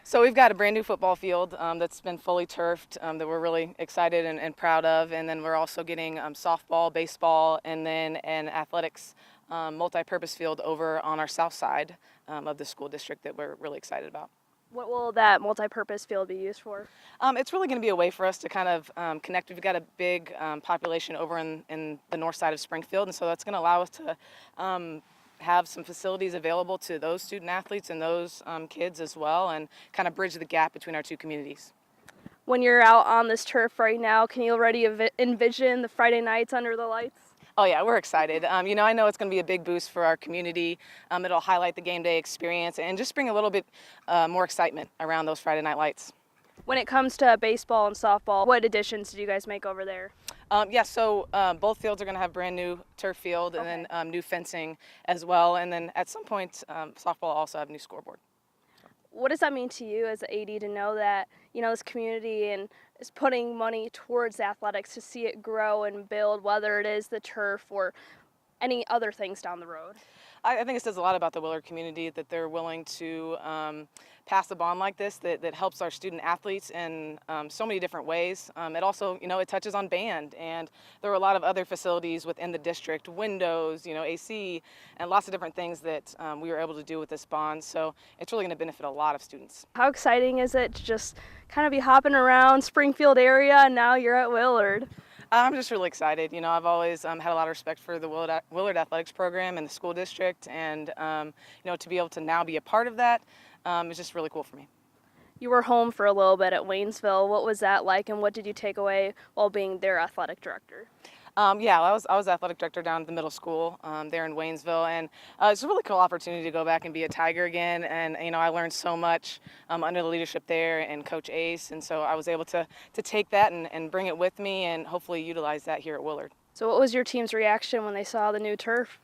So we've got a brand new football field that's been fully turfed that we're really excited and proud of. And then we're also getting softball, baseball, and then an athletics multi-purpose field over on our south side of the school district that we're really excited about. What will that multi-purpose field be used for? It's really going to be a way for us to kind of connect. We've got a big population over in the north side of Springfield, and so that's going to allow us to have some facilities available to those student athletes and those kids as well, and kind of bridge the gap between our two communities. When you're out on this turf right now, can you already envision the Friday nights under the lights? Oh yeah, we're excited. I know it's going to be a big boost for our community. It'll highlight the game day experience and just bring a little bit more excitement around those Friday night lights. When it comes to baseball and softball, what additions did you guys make over there? So both fields are going to have brand new turf field and then new fencing as well. And then at some point, softball will also have a new scoreboard. What does that mean to you as an AD to know that, this community and is putting money towards athletics to see it grow and build, whether it is the turf or any other things down the road? I think it says a lot about the Willard community that they're willing to pass a bond like this that helps our student athletes in so many different ways. It also, it touches on band, and there are a lot of other facilities within the district, windows, AC, and lots of different things that we were able to do with this bond. So it's really going to benefit a lot of students. How exciting is it to just kind of be hopping around Springfield area and now you're at Willard? I'm just really excited. I've always had a lot of respect for the Willard athletics program and the school district, and to be able to now be a part of that is just really cool for me. You were home for a little bit at Waynesville. What was that like, and what did you take away while being their athletic director? I was athletic director down at the middle school there in Waynesville, and it's a really cool opportunity to go back and be a Tiger again. And I learned so much under the leadership there and Coach Ace, and so I was able to take that and bring it with me and hopefully utilize that here at Willard. So what was your team's reaction when they saw the new turf?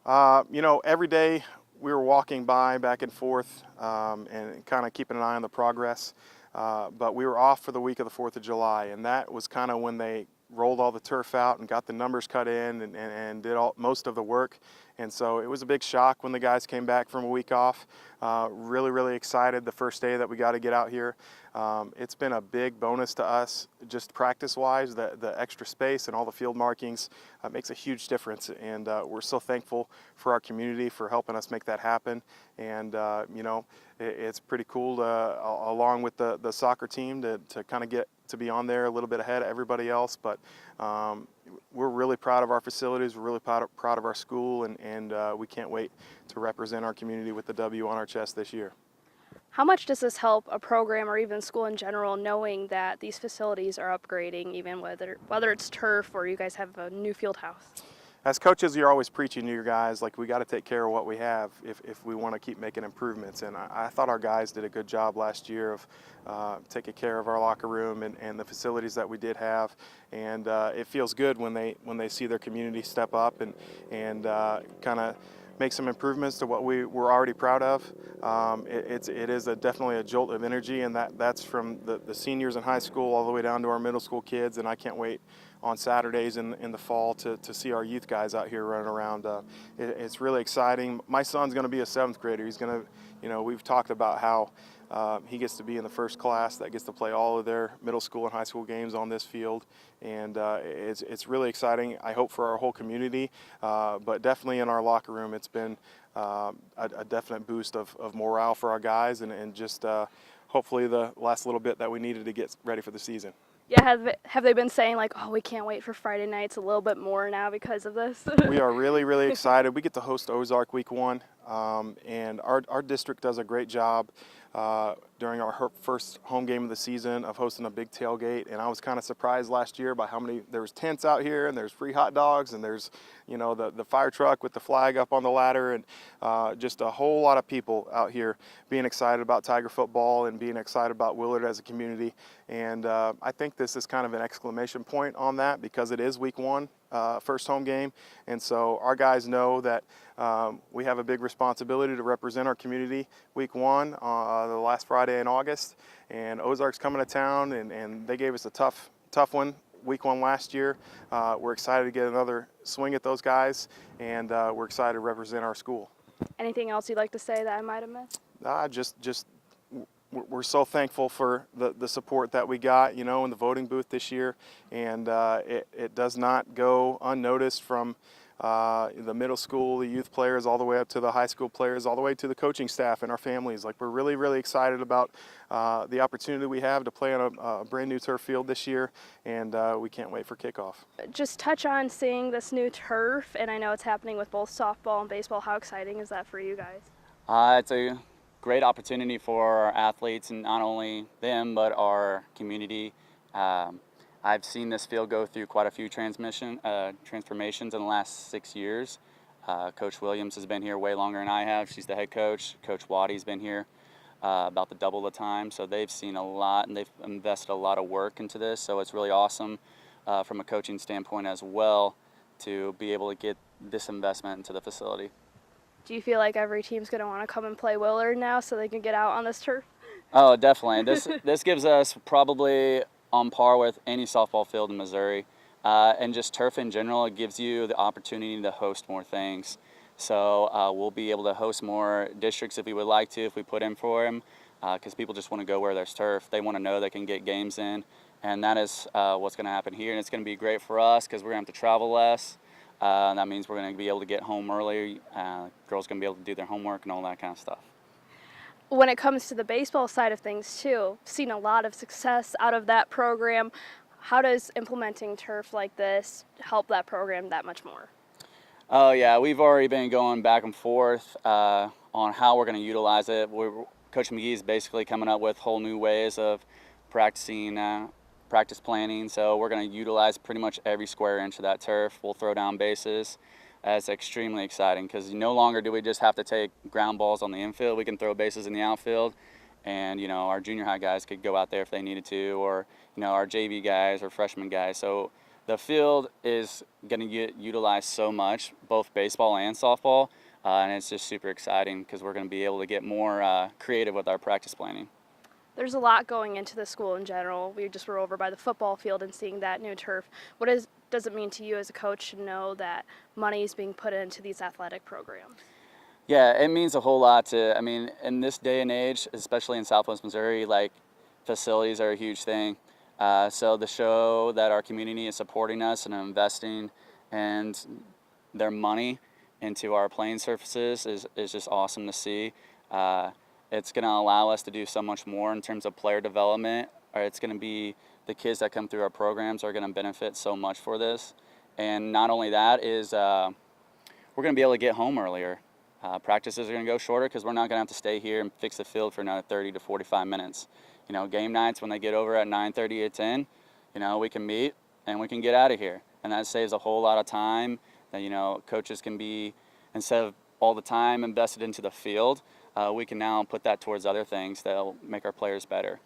Every day we were walking by back and forth and kind of keeping an eye on the progress. But we were off for the week of the 4th of July, and that was kind of when they rolled all the turf out and got the numbers cut in and did most of the work. And so it was a big shock when the guys came back from a week off. Really, really excited the first day that we got to get out here. It's been a big bonus to us, just practice-wise. The extra space and all the field markings makes a huge difference. And we're so thankful for our community for helping us make that happen. And, it's pretty cool, along with the soccer team, to kind of get to be on there a little bit ahead of everybody else. But we're really proud of our facilities. We're really proud of our school, and we can't wait to represent our community with the W on our chest this year. How much does this help a program or even school in general, knowing that these facilities are upgrading, even whether it's turf or you guys have a new field house? As coaches, you're always preaching to your guys, like, we got to take care of what we have if we want to keep making improvements. And I thought our guys did a good job last year of taking care of our locker room and the facilities that we did have. And it feels good when they see their community step up and kind of make some improvements to what we were already proud of. It is definitely a jolt of energy, and that's from the seniors in high school all the way down to our middle school kids. And I can't wait on Saturdays in the fall to see our youth guys out here running around. It's really exciting. My son's going to be a 7th grader. He's going to, we've talked about how he gets to be in the first class that gets to play all of their middle school and high school games on this field, and it's really exciting. I hope for our whole community, but definitely in our locker room, it's been a definite boost of morale for our guys, and just hopefully the last little bit that we needed to get ready for the season. Yeah, have they been saying, like, oh, we can't wait for Friday nights a little bit more now because of this? We are really, really excited. We get to host Ozark week 1, and our district does a great job during our first home game of the season of hosting a big tailgate. And I was kind of surprised last year by how many, there was tents out here, and there's free hot dogs, and there's, the fire truck with the flag up on the ladder, and just a whole lot of people out here being excited about Tiger football and being excited about Willard as a community. And I think this is kind of an exclamation point on that, because it is week 1, first home game. And so our guys know that we have a big responsibility to represent our community week 1, the last Friday in August. And Ozark's coming to town, and they gave us a tough one week 1 last year. We're excited to get another swing at those guys, and we're excited to represent our school. Anything else you'd like to say that I might have missed? Just we're so thankful for the support that we got, in the voting booth this year, and it does not go unnoticed from the middle school, the youth players, all the way up to the high school players, all the way to the coaching staff and our families. Like, we're really, really excited about the opportunity we have to play on a brand new turf field this year, and we can't wait for kickoff. Just touch on seeing this new turf, and I know it's happening with both softball and baseball. How exciting is that for you guys? It's a great opportunity for our athletes, and not only them but our community. I've seen this field go through quite a few transformations in the last 6 years. Coach Williams has been here way longer than I have. She's the head coach. Coach Waddy's been here about the double the time. So they've seen a lot, and they've invested a lot of work into this. So it's really awesome from a coaching standpoint as well to be able to get this investment into the facility. Do you feel like every team's going to want to come and play Willard now so they can get out on this turf? Oh, definitely. This gives us probably on par with any softball field in Missouri. And just turf in general, it gives you the opportunity to host more things. So we'll be able to host more districts if we would like to, if we put in for them, because people just want to go where there's turf. They want to know they can get games in, and that is what's going to happen here. And it's going to be great for us because we're going to have to travel less. And that means we're going to be able to get home early. Girls going to be able to do their homework and all that kind of stuff. When it comes to the baseball side of things too, I've seen a lot of success out of that program. How does implementing turf like this help that program that much more? Oh yeah, we've already been going back and forth on how we're going to utilize it. Coach McGee is basically coming up with whole new ways of practice planning. So we're going to utilize pretty much every square inch of that turf. We'll throw down bases. It's extremely exciting because no longer do we just have to take ground balls on the infield. We can throw bases in the outfield, and our junior high guys could go out there if they needed to, or our JV guys or freshman guys. So the field is going to get utilized so much, both baseball and softball, and it's just super exciting because we're going to be able to get more creative with our practice planning. There's a lot going into the school in general. We just were over by the football field and seeing that new turf. What does it mean to you as a coach to know that money is being put into these athletic programs? Yeah, it means a whole lot in this day and age, especially in Southwest Missouri, like, facilities are a huge thing. So the show that our community is supporting us and investing and their money into our playing surfaces is just awesome to see. It's going to allow us to do so much more in terms of player development. Or it's going to be the kids that come through our programs are going to benefit so much for this. And not only that is we're going to be able to get home earlier. Practices are going to go shorter because we're not going to have to stay here and fix the field for another 30 to 45 minutes. Game nights when they get over at 9:30 or 10, we can meet and we can get out of here. And that saves a whole lot of time that, coaches can be, instead of all the time invested into the field, we can now put that towards other things that will make our players better.